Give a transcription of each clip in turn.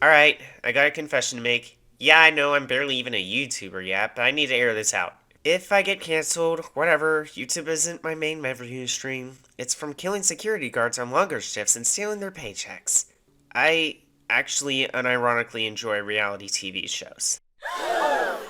Alright, I got a confession to make. Yeah, I know I'm barely even a YouTuber yet, but I need to air this out. If I get canceled, whatever, YouTube isn't my main revenue stream. It's from killing security guards on longer shifts and stealing their paychecks. I actually unironically enjoy reality TV shows. Oh,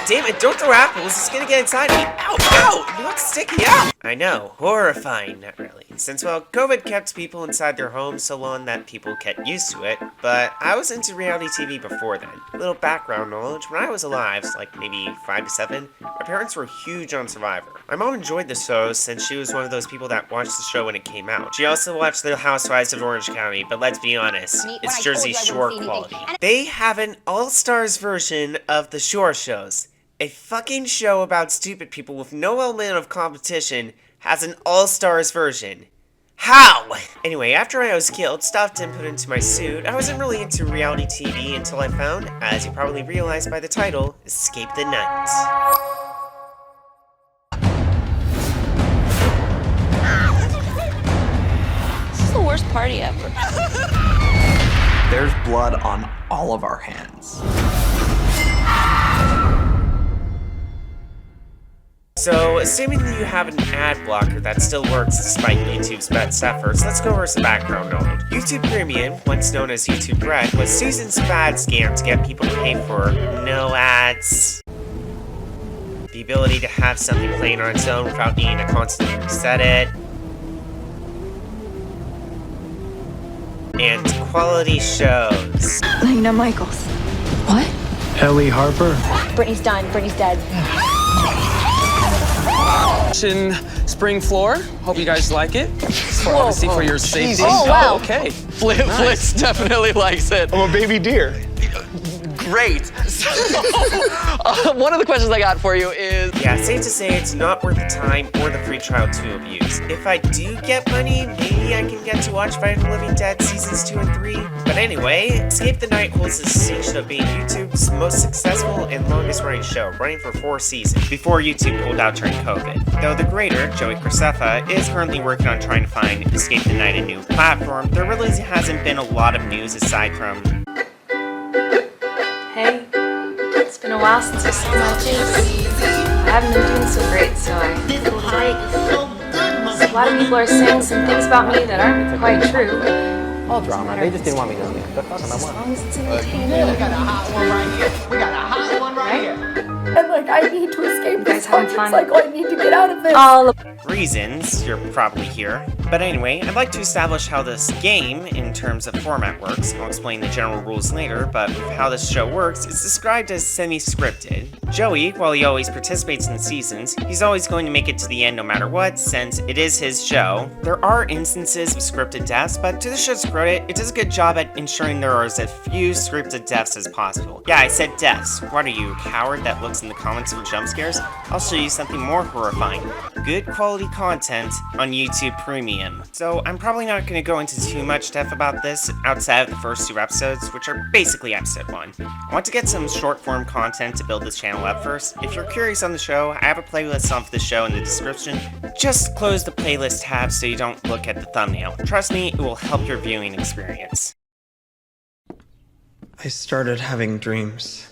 damn it, don't throw apples, it's gonna get inside me. Ow, ow, you look sticky, ow! I know, horrifying, not really. Since, well, COVID kept people inside their homes so long that people get used to it, but I was into reality TV before then. A little background knowledge, when I was alive, like maybe 5 to 7, my parents were huge on Survivor. My mom enjoyed the show since she was one of those people that watched the show when it came out. She also watched The Housewives of Orange County, but let's be honest, it's Jersey Shore quality. They have an all-stars version of the Shore shows. A fucking show about stupid people with no element of competition has an all-stars version. How? Anyway, after I was killed, stuffed and put into my suit, I wasn't really into reality TV until I found, as you probably realized by the title, Escape the Night. This is the worst party ever. There's blood on all of our hands. So, assuming that you have an ad blocker that still works despite YouTube's best efforts, let's go over some background knowledge. YouTube Premium, once known as YouTube Red, was Susan's bad scam to get people to pay for no ads, the ability to have something playing on its own without needing to constantly reset it, and quality shows. Lena Michaels. What? Ellie Harper. Brittany's done. Brittany's dead. Spring floor. Hope you guys like it. Obviously for your safety. Oh, wow. Okay. Flix definitely likes it. I'm a baby deer. Great. So, one of the questions I got for you is... Yeah, safe to say it's not worth the time or the free trial to abuse. If I do get money, maybe I can get to watch Fight of the Living Dead seasons 2 and 3. But anyway, Escape the Night holds the distinction of being YouTube's most successful and longest running show, running for 4 seasons, before YouTube pulled out during COVID. Though the creator, Joey Graceffa, is currently working on trying to find Escape the Night a new platform, there really hasn't been a lot of news aside from... Hey, it's been a while since I saw my face. I haven't been doing so great, so I need a little break. A lot of people are saying some things about me that aren't quite true. All drama. They just didn't want me to know. But fuck them, I As want. long as it's entertaining. We got a hot one right here. We got a hot one right here. And like, I need to escape this having fun? cycle. I need to get out of this. All reasons you're probably here. But anyway, I'd like to establish how this game, in terms of format, works. I'll explain the general rules later, but how this show works is described as semi-scripted. Joey, while he always participates in the seasons, he's always going to make it to the end no matter what, since it is his show. There are instances of scripted deaths, but to the show's credit, it does a good job at ensuring there are as few scripted deaths as possible. Yeah, I said deaths. What are you, a coward that looks in the comments for jump scares? I'll show you something more horrifying. Good quality content on YouTube Premium. So I'm probably not going to go into too much depth about this outside of the first 2 episodes, which are basically episode 1. I want to get some short form content to build this channel up first. If you're curious on the show, I have a playlist of the show in the description. Just close the playlist tab so you don't look at the thumbnail. Trust me, it will help your viewing experience. I started having dreams.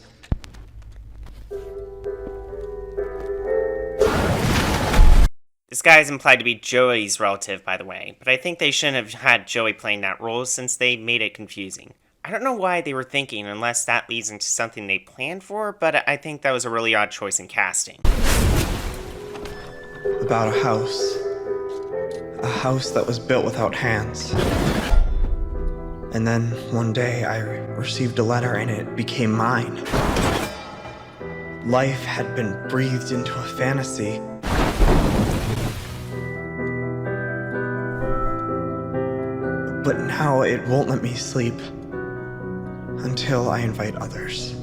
This guy is implied to be Joey's relative, by the way, but I think they shouldn't have had Joey playing that role since they made it confusing. I don't know why they were thinking unless that leads into something they planned for, but I think that was a really odd choice in casting. About a house. A house that was built without hands. And then one day I received a letter and it became mine. Life had been breathed into a fantasy. But now it won't let me sleep until I invite others.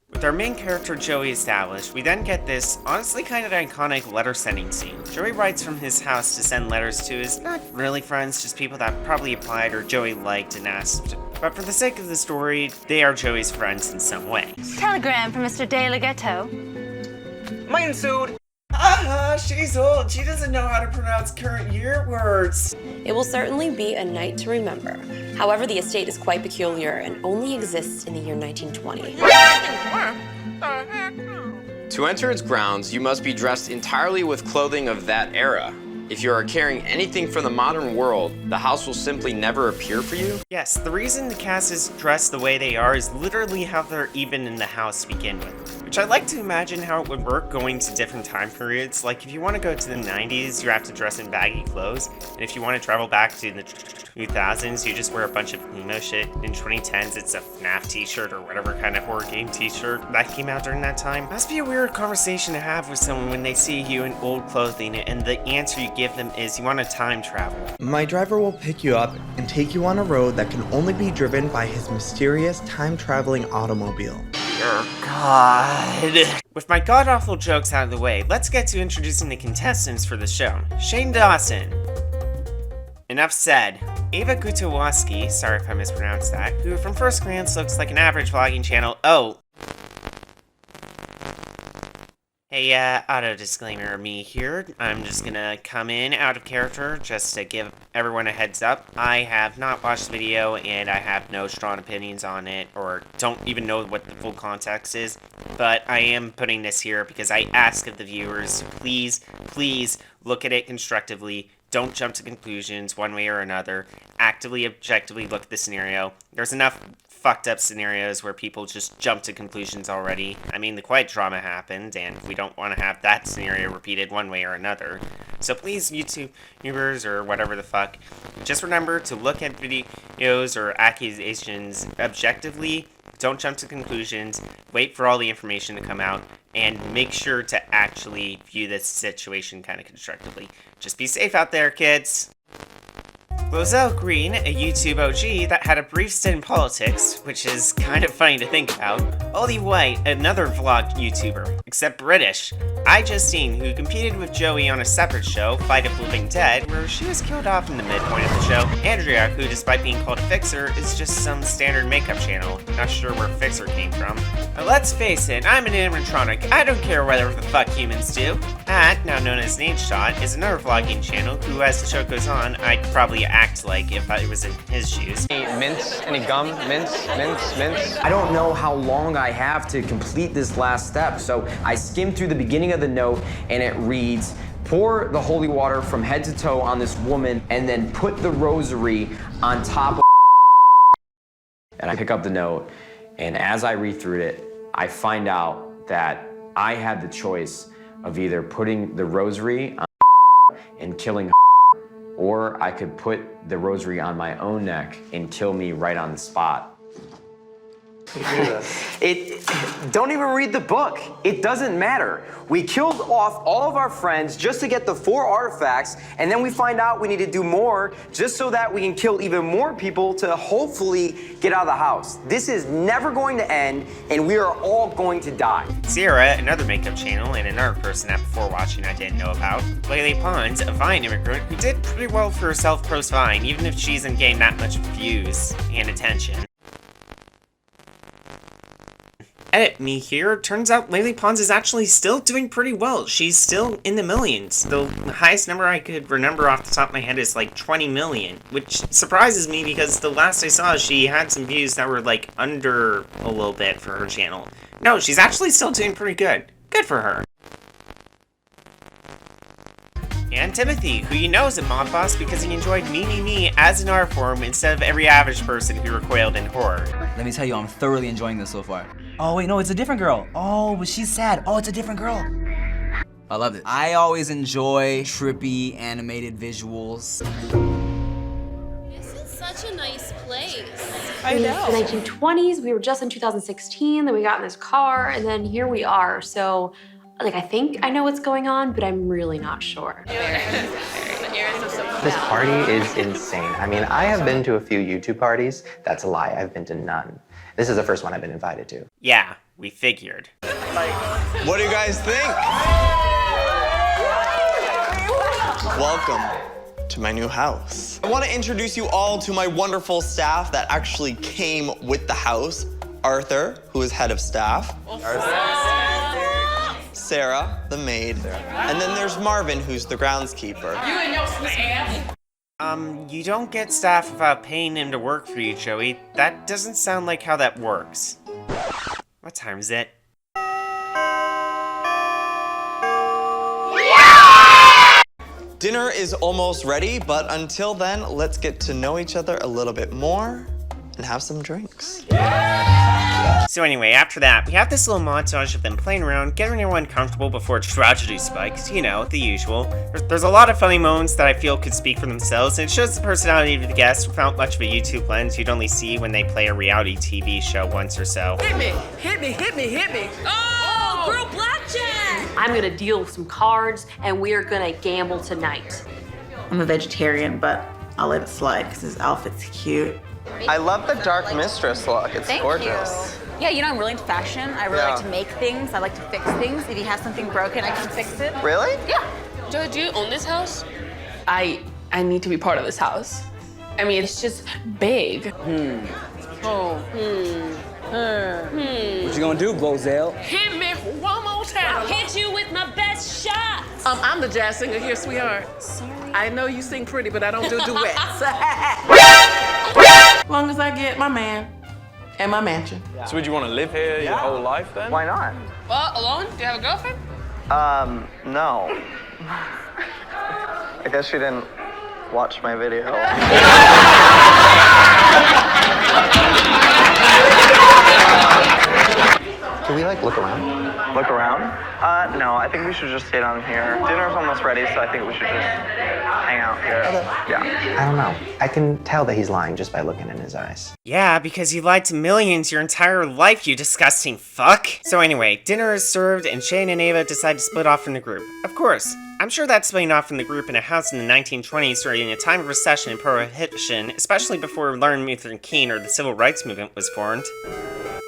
With our main character Joey established, we then get this honestly kind of iconic letter sending scene. Joey writes from his house to send letters to his not really friends, just people that probably applied or Joey liked and asked. But for the sake of the story, they are Joey's friends in some way. Telegram from Mr. De La Ghetto. Mine sued. she's old. She doesn't know how to pronounce current year words. It will certainly be a night to remember. However, the estate is quite peculiar and only exists in the year 1920. To enter its grounds, you must be dressed entirely with clothing of that era. If you are carrying anything from the modern world, the house will simply never appear for you. Yes, the reason the cast is dressed the way they are is literally how they're even in the house to begin with. Which I like to imagine how it would work going to different time periods. Like if you want to go to the 90s, you have to dress in baggy clothes. And if you want to travel back to the 2000s, you just wear a bunch of emo shit. In 2010s, it's a FNAF t-shirt or whatever kind of horror game t-shirt that came out during that time. Must be a weird conversation to have with someone when they see you in old clothing and the answer you give them is you want to time travel. My driver will pick you up and take you on a road that can only be driven by his mysterious time-traveling automobile. Dear God. With my god-awful jokes out of the way, let's get to introducing the contestants for the show. Shane Dawson. Enough said. Ava Gutawoski, sorry if I mispronounced that, who from first glance looks like an average vlogging channel. Oh. Hey, auto disclaimer, me here. I'm just gonna come in out of character just to give everyone a heads up. I have not watched the video and I have no strong opinions on it or don't even know what the full context is. But I am putting this here because I ask of the viewers, please look at it constructively. Don't jump to conclusions one way or another. Actively, objectively look at the scenario. There's enough fucked up scenarios where people just jump to conclusions already. I mean, the quiet drama happened, and we don't want to have that scenario repeated one way or another. So please, YouTubers or whatever the fuck, just remember to look at videos or accusations objectively. Don't jump to conclusions. Wait for all the information to come out, and make sure to actually view this situation kind of constructively. Just be safe out there, kids. Roselle Green, a YouTube OG that had a brief stint in politics, which is kind of funny to think about. Ollie White, another vlog YouTuber, except British. iJustine, who competed with Joey on a separate show, Fight of Living Dead, where she was killed off in the midpoint of the show. Andrea, who despite being called a fixer, is just some standard makeup channel. Not sure where fixer came from. But let's face it, I'm an animatronic. I don't care whatever the fuck humans do. At, now known as Nadeshot, is another vlogging channel who, as the show goes on, I'd probably act like if I was in his shoes. Any mints? Any gum? Mints? I don't know how long I have to complete this last step, so I skimmed through the beginning of the note and it reads, pour the holy water from head to toe on this woman and then put the rosary on top of. And I pick up the note, and as I read through it, I find out that I had the choice of either putting the rosary on and killing, or I could put the rosary on my own neck and kill me right on the spot. Don't even read the book. It doesn't matter. We killed off all of our friends just to get the 4 artifacts, and then we find out we need to do more just so that we can kill even more people to hopefully get out of the house. This is never going to end, and we are all going to die. Sierra, another makeup channel, and another person that before watching I didn't know about. Lele Pons, a Vine immigrant who did pretty well for herself post Vine, even if she doesn't gain that much views and attention. Edit me here. Turns out Lele Pons is actually still doing pretty well. She's still in the millions. The highest number I could remember off the top of my head is like 20 million, which surprises me because the last I saw she had some views that were like under a little bit for her channel. No, she's actually still doing pretty good. Good for her. And Timothy, who you know is a mob boss because he enjoyed me as an art form instead of every average person who recoiled in horror. Let me tell you, I'm thoroughly enjoying this so far. Oh wait, no, it's a different girl. Oh, but she's sad. Oh, it's a different girl. I loved it. I always enjoy trippy animated visuals. This is such a nice place. I know. The 1920s, we were just in 2016, then we got in this car, and then here we are. So, like, I think I know what's going on, but I'm really not sure. This party is insane. I mean, I have been to a few YouTube parties. That's a lie. I've been to none. This is the first one I've been invited to. Yeah, we figured. What do you guys think? Welcome to my new house. I want to introduce you all to my wonderful staff that actually came with the house. Arthur, who is head of staff. Sarah, the maid. And then there's Marvin, who's the groundskeeper. You ain't no staff. You don't get staff without paying him to work for you, Joey. That doesn't sound like how that works. What time is it? Dinner is almost ready, but until then, let's get to know each other a little bit more and have some drinks. So anyway, after that, we have this little montage of them playing around, getting everyone comfortable before tragedy spikes. You know, the usual. There's a lot of funny moments that I feel could speak for themselves, and it shows the personality of the guests without much of a YouTube lens you'd only see when they play a reality TV show once or so. Hit me, hit me, hit me, hit me. Oh, girl, blackjack. I'm gonna deal some cards, and we're gonna gamble tonight. I'm a vegetarian, but I'll let it slide because his outfit's cute. I love the Dark Mistress look. It's gorgeous. Yeah, you know, I'm really into fashion. I really like to make things. I like to fix things. If he has something broken, I can fix it. Really? Yeah. Joe, do you own this house? I need to be part of this house. I mean, it's just big. What you gonna do, Blozell? Hit me one more time. I'll hit you with my best shot. I'm the jazz singer here, sweetheart. Sorry. I know you sing pretty, but I don't do duets. As long as I get my man and my mansion. So would you want to live here your whole life then? Why not? Well, alone? Do you have a girlfriend? No. I guess she didn't watch my video. Can we, like, look around? Look around? No, I think we should just stay down here. Dinner's almost ready, so I think we should just hang out here. Yeah. I don't know. I can tell that he's lying just by looking in his eyes. Yeah, because you lied to millions your entire life, you disgusting fuck. So anyway, dinner is served and Shane and Ava decide to split off from the group. Of course, I'm sure that splitting off from the group in a house in the 1920s during a time of recession and prohibition, especially before Martin Luther King or the Civil Rights Movement was formed,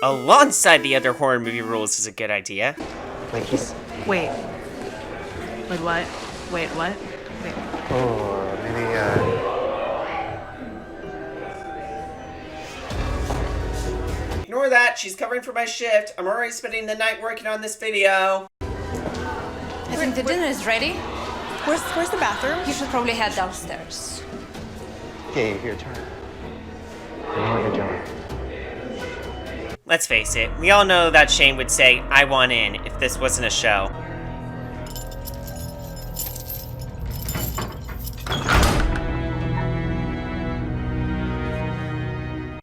alongside the other horror movie rules is a good idea. Wait, Wait, what? Wait, what? Wait. Oh, maybe, Ignore that, she's covering for my shift. I'm already spending the night working on this video. I think the dinner is ready. Where's the bathroom? You should probably head downstairs. Okay, your turn. I know what you're doing. Let's face it, we all know that Shane would say, I want in, if this wasn't a show.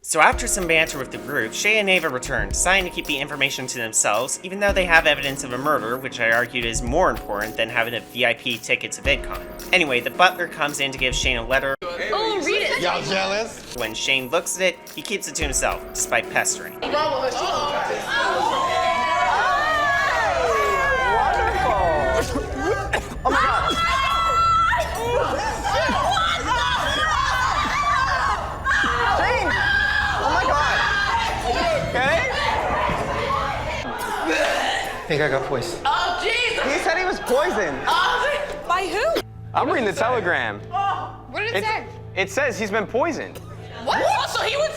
So after some banter with the group, Shay and Ava return, deciding to keep the information to themselves, even though they have evidence of a murder, which I argued is more important than having a VIP ticket to VidCon. Anyway, the butler comes in to give Shane a letter. Oh, read it. Y'all jealous? When Shane looks at it, he keeps it to himself, despite pestering. Oh my god! Shane! Oh my god! Okay? I think I got poisoned. Oh, Jesus! He said he was poisoned. By who? I'm reading the telegram. What did it say? It says he's been poisoned. What? So he knew!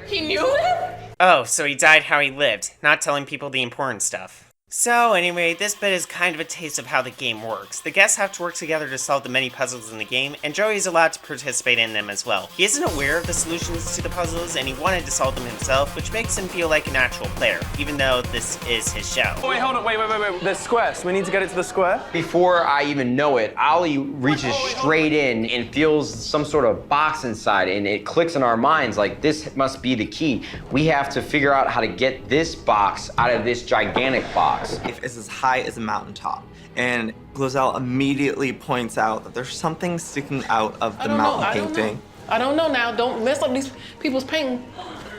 He knew it? Oh, so he died how he lived, not telling people the important stuff. So anyway, this bit is kind of a taste of how the game works. The guests have to work together to solve the many puzzles in the game, and Joey is allowed to participate in them as well. He isn't aware of the solutions to the puzzles, and he wanted to solve them himself, which makes him feel like an actual player, even though this is his show. Oh, wait, hold on, wait. The square, so we need to get it to the square? Before I even know it, Ollie reaches straight in and feels some sort of box inside, and it clicks in our minds like this must be the key. We have to figure out how to get this box out of this gigantic box. If it's as high as a mountaintop, and Glozell immediately points out that there's something sticking out of the mountain painting. I don't know now. Don't mess up these people's painting.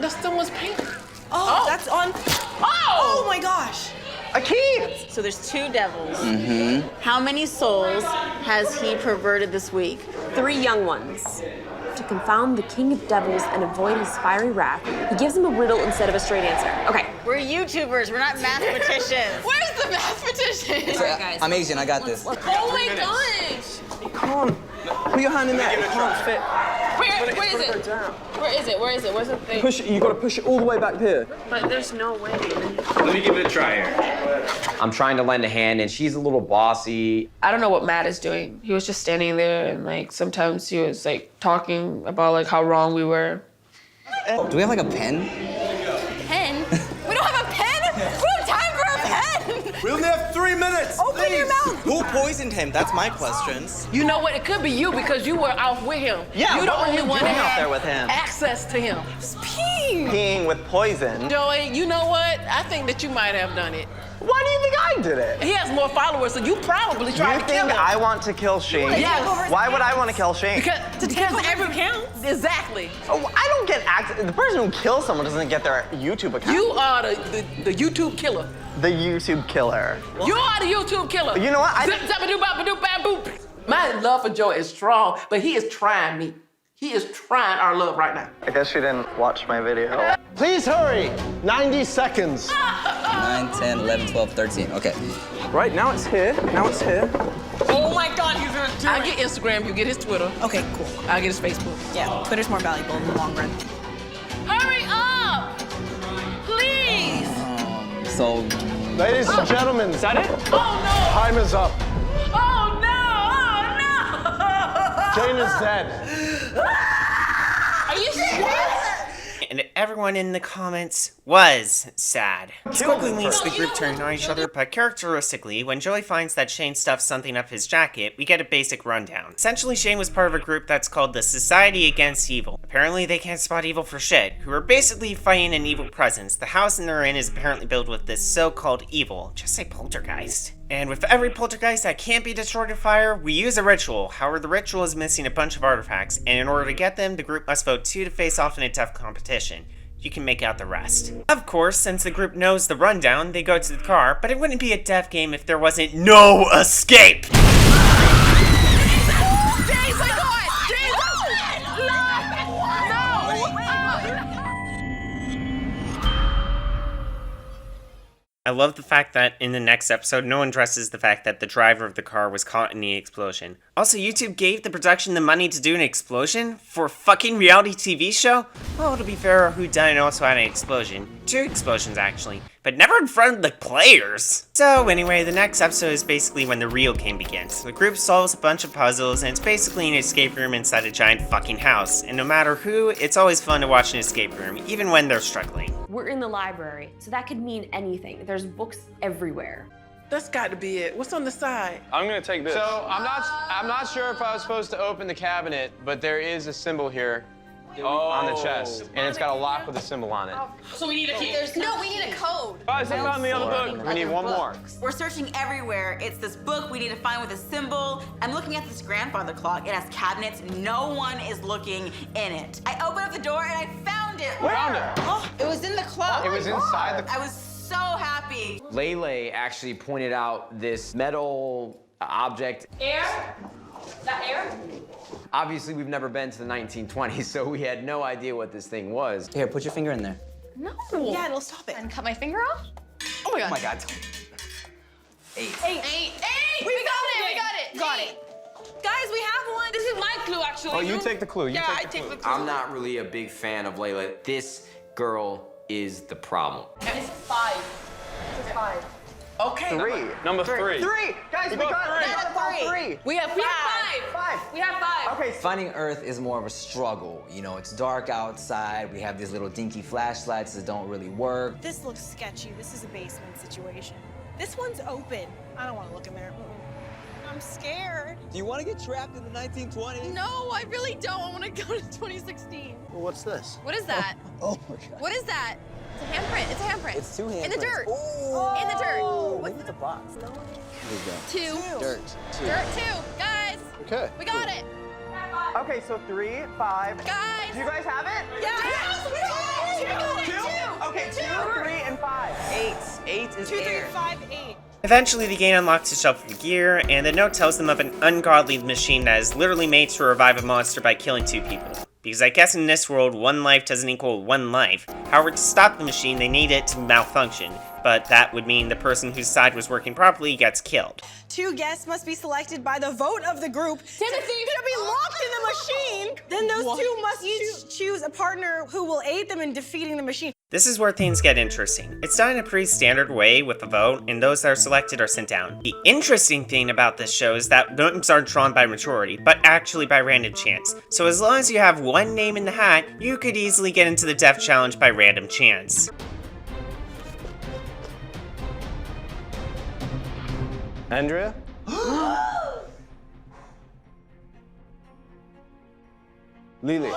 That's someone's painting. Oh, that's on. Oh my gosh. A key! So there's two devils. Mm-hmm. How many souls has he perverted this week? 3 young ones. To confound the king of devils and avoid his fiery wrath, he gives him a riddle instead of a straight answer. Okay. We're YouTubers, we're not mathematicians. Where's the mathematician? All right, guys. I'm Asian, I got this. Oh my gosh! Come on, put your hand in there. It can't fit. Where is it? Where is it? Where is it? Where's the thing? Push it. You gotta push it all the way back here. But there's no way. Let me give it a try here. I'm trying to lend a hand, and she's a little bossy. I don't know what Matt is doing. He was just standing there, and like sometimes he was like talking about like how wrong we were. Do we have like a pen? Pen? We don't have a pen? We don't have time for a pen! We only have 3 minutes. Open your mouth! Who poisoned him? That's my question. You know what? It could be you because you were out with him. Yeah, you're the what were only you one doing that out had there with him? access to him. Peeing! Peeing with poison. Joey, you know what? I think that you might have done it. Why do you think I did it? He has more followers, so you probably tried to kill him. You think I want to kill Shane? Yes. Why would I want to kill Shane? Because every counts. Exactly. Oh, I don't get access. The person who kills someone doesn't get their YouTube account. You are the YouTube killer. The YouTube killer. You are the YouTube killer. You know what? My love for Joey is strong, but he is trying me. He is trying our love right now. I guess she didn't watch my video. Please hurry. 90 seconds. 9, 10, 11, 12, 13. Okay. Right, now it's here. Now it's here. Oh my God, he's gonna do it. I get Instagram, you get his Twitter. Okay, cool. I get his Facebook. Yeah, Twitter's more valuable in the long run. Hurry up! Please! So, Ladies and gentlemen, Is that it? Oh no! time is up. Oh no! Oh no! Jane is dead. Are you serious? And everyone in the comments was sad. This quickly leads to the group turning on each other, but characteristically, when Joey finds that Shane stuffed something up his jacket, we get a basic rundown. Essentially, Shane was part of a group that's called the Society Against Evil. Apparently, they can't spot evil for shit, who are basically fighting an evil presence. The house they're in is apparently built with this so-called evil, just say poltergeist. And with every poltergeist that can't be destroyed with fire, we use a ritual. However, the ritual is missing a bunch of artifacts, and in order to get them, the group must vote 2 to face off in a tough competition. You can make out the rest. Of course, since the group knows the rundown, they go to the car, but it wouldn't be a death game if there wasn't no escape! I love the fact that in the next episode, no one addresses the fact that the driver of the car was caught in the explosion. Also, YouTube gave the production the money to do an explosion? For a fucking reality TV show? Well, to be fair, Who Done It also had an explosion. 2 explosions, actually. But never in front of the players! So anyway, the next episode is basically when the real game begins. The group solves a bunch of puzzles, and it's basically an escape room inside a giant fucking house. And no matter who, it's always fun to watch an escape room, even when they're struggling. We're in the library, so that could mean anything. There's books everywhere. That's got to be it. What's on the side? I'm gonna take this. So I'm not sure if I was supposed to open the cabinet, but there is a symbol here on the chest, and it's got a lock with a symbol on it. So we need a key. No, we need a code. Guys, I found the other book. We need one more. We're searching everywhere. It's this book we need to find with a symbol. I'm looking at this grandfather clock. It has cabinets. No one is looking in it. I opened up the door and I found it. We found it. Oh, it was in the clock. It was inside the. I was so happy. Lele actually pointed out this metal object. Air? That air? Obviously, we've never been to the 1920s, so we had no idea what this thing was. Here, put your finger in there. No. Yeah, it'll stop it. And cut my finger off? Oh my God. Oh my God. 8. 8. We got it. Got it. Guys, we have one. This is my clue, actually. Oh, you take the clue. Yeah, I take the clue. I'm not really a big fan of Lele. This girl is the problem. It's 5. It's 5. Okay. 3. Number 3. 3. Guys, we got 3. We have 5. We have 5. Okay. Finding Earth is more of a struggle. You know, it's dark outside. We have these little dinky flashlights that don't really work. This looks sketchy. This is a basement situation. This one's open. I don't want to look in there. I'm scared. Do you want to get trapped in the 1920s? No, I really don't. I want to go to 2016. Well, what's this? What is that? Oh my God. What is that? It's a handprint. It's a handprint. It's 2 handprints. In the dirt. Ooh. In the dirt. Look at the box. Here we go. 2. Dirt. 2. Dirt 2. Guys. Okay. We got it. Okay, so 3, 5. Guys. Do you guys have it? Yeah. Yes, we got it. 2. Okay, 2, 3, and 5. 8 is 2, 3, air. 5, 8. Eventually, the game unlocks a shelf of gear, and the note tells them of an ungodly machine that is literally made to revive a monster by killing 2 people. because I guess in this world, one life doesn't equal one life. However, to stop the machine, they need it to malfunction, but that would mean the person whose side was working properly gets killed. 2 guests must be selected by the vote of the group to be locked in the machine. Then those 2 must each choose a partner who will aid them in defeating the machine. This is where things get interesting. It's done in a pretty standard way with a vote, and those that are selected are sent down. The interesting thing about this show is that names aren't drawn by majority, but actually by random chance. So as long as you have one name in the hat, you could easily get into the death challenge by random chance. Andrea? Lily.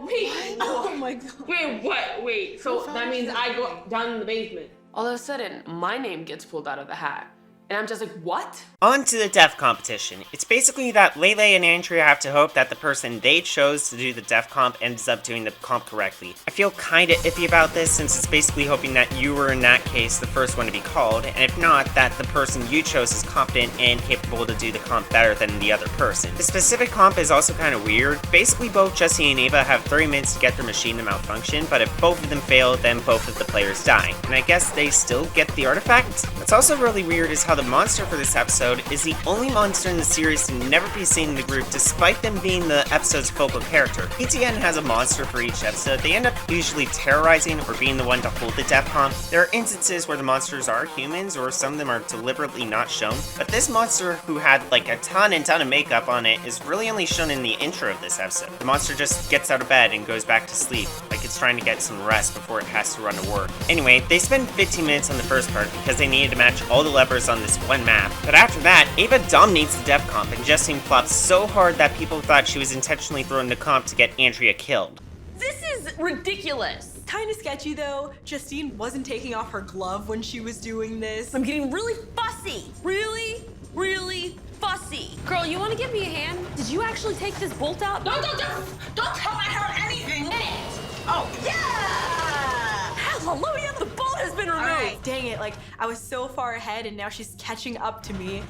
Wait, oh my god. Wait, what? Wait, so that means I go down in the basement. All of a sudden, my name gets pulled out of the hat. And I'm just like, what? On to the death competition. It's basically that Lele and Andrea have to hope that the person they chose to do the death comp ends up doing the comp correctly. I feel kinda iffy about this since it's basically hoping that you were in that case the first one to be called, and if not, that the person you chose is competent and capable to do the comp better than the other person. The specific comp is also kinda weird. Basically both Jesse and Ava have 30 minutes to get their machine to malfunction, but if both of them fail, then both of the players die. And I guess they still get the artifact? What's also really weird is how the monster for this episode is the only monster in the series to never be seen in the group despite them being the episode's focal character. ETN has a monster for each episode. They end up usually terrorizing or being the one to hold the death comp. There are instances where the monsters are humans or some of them are deliberately not shown, but this monster who had like a ton of makeup on it is really only shown in the intro of this episode. The monster just gets out of bed and goes back to sleep, like it's trying to get some rest before it has to run to work. Anyway, they spend 15 minutes on the first part because they needed to match all the levers on this one map, but after that, Ava dominates the death comp and Justine flops so hard that people thought she was intentionally throwing the comp to get Andrea killed. This is ridiculous. Kinda sketchy though. Justine wasn't taking off her glove when she was doing this. I'm getting really fussy. Really fussy. Girl, you wanna give me a hand? Did you actually take this bolt out? Don't tell I heard anything in it. Oh, yeah! Hallelujah, the bolt has been removed. All right, dang it, like I was so far ahead and now she's catching up to me.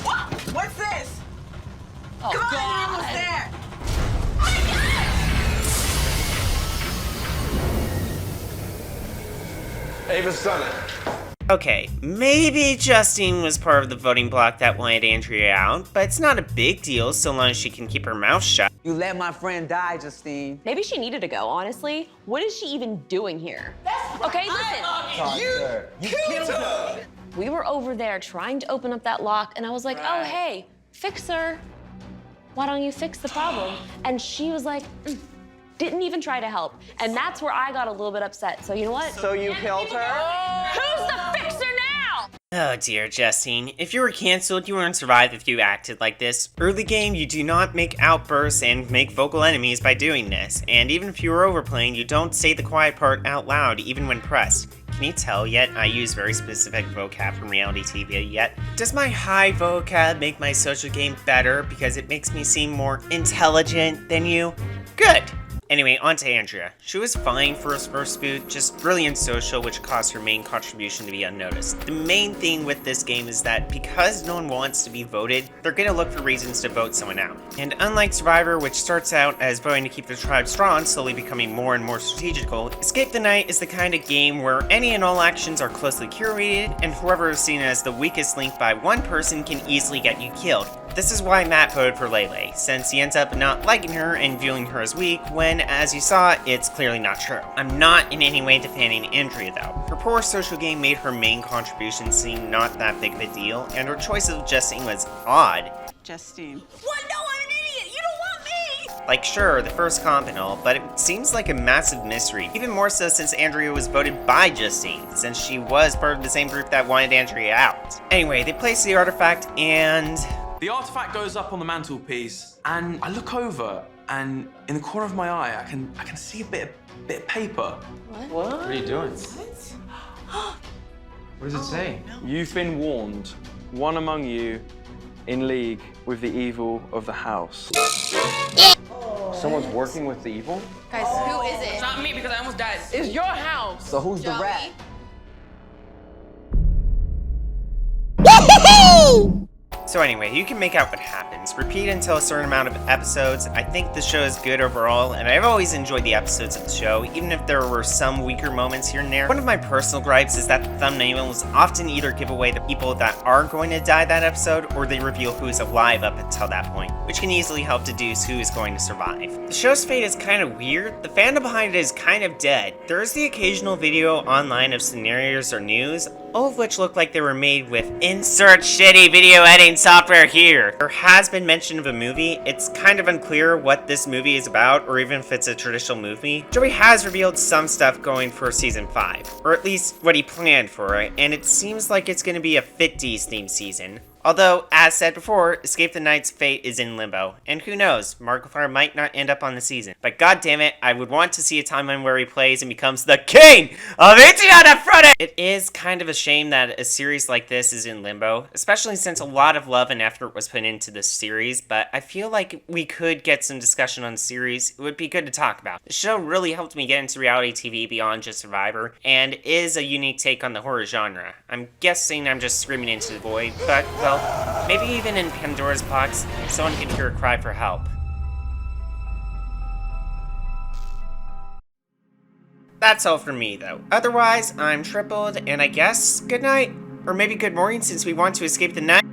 What? What's this? Oh, Come on, God. you're almost there. Ava's done it. Okay, maybe Justine was part of the voting block that wanted Andrea out, but it's not a big deal so long as she can keep her mouth shut. You let my friend die, Justine. Maybe she needed to go, honestly. What is she even doing here? Okay, listen. You killed her. We were over there trying to open up that lock, and I was like, oh, hey, fixer. Why don't you fix the problem? And she was like, didn't even try to help. And that's where I got a little bit upset. So you know what? So you killed her? Who's the fixer now? Oh dear, Justine. If you were cancelled, you wouldn't survive if you acted like this. Early game, you do not make outbursts and make vocal enemies by doing this. And even if you were overplaying, you don't say the quiet part out loud, even when pressed. Can you tell yet? I use very specific vocab from reality TV yet. Does my high vocab make my social game better because it makes me seem more intelligent than you? Good! Anyway, on to Andrea. She was fine for her first boot, just brilliant social, which caused her main contribution to be unnoticed. The main thing with this game is that because no one wants to be voted, they're gonna look for reasons to vote someone out. And unlike Survivor, which starts out as voting to keep the tribe strong, slowly becoming more and more strategical, Escape the Night is the kind of game where any and all actions are closely curated, and whoever is seen as the weakest link by one person can easily get you killed. This is why Matt voted for Lele, since he ends up not liking her and viewing her as weak, when, as you saw, it's clearly not true. I'm not in any way defending Andrea though. Her poor social game made her main contribution seem not that big of a deal, and her choice of Justine was odd. Justine. What? No, I'm an idiot. You don't want me. Like sure, the first comp and all, but it seems like a massive mystery, even more so since Andrea was voted by Justine, since she was part of the same group that wanted Andrea out. Anyway, they placed the artifact and... The artifact goes up on the mantelpiece, and I look over, and in the corner of my eye, I can see a bit of paper. What? What are you doing? What does it say? You've been warned. One among you in league with the evil of the house. Someone's working with the evil? Guys, who is it? It's not me because I almost died. It's your house. So who's the rat? So anyway, you can make out what happens. Repeat until a certain amount of episodes. I think the show is good overall, and I've always enjoyed the episodes of the show, even if there were some weaker moments here and there. One of my personal gripes is that the thumbnails often either give away the people that are going to die that episode, or they reveal who's alive up until that point, which can easily help deduce who is going to survive. The show's fate is kind of weird. The fandom behind it is kind of dead. There is the occasional video online of scenarios or news, all of which look like they were made with insert shitty video editing software here. There has been mention of a movie. It's kind of unclear what this movie is about, or even if it's a traditional movie. Joey has revealed some stuff going for season 5, or at least what he planned for it, and it seems like it's going to be a 50s themed season. Although, as said before, Escape the Night's fate is in limbo, and who knows, Markiplier might not end up on the season. But goddammit, I would want to see a timeline where he plays and becomes the king of Indiana Fronted! It is kind of a shame that a series like this is in limbo, especially since a lot of love and effort was put into this series, but I feel like we could get some discussion on the series. It would be good to talk about. The show really helped me get into reality TV beyond just Survivor, and is a unique take on the horror genre. I'm guessing I'm just screaming into the void, but, well, maybe even in Pandora's box, someone can hear a cry for help. That's all from me, though. Otherwise, I'm tripled, and I guess good night, or maybe good morning since we want to escape the night.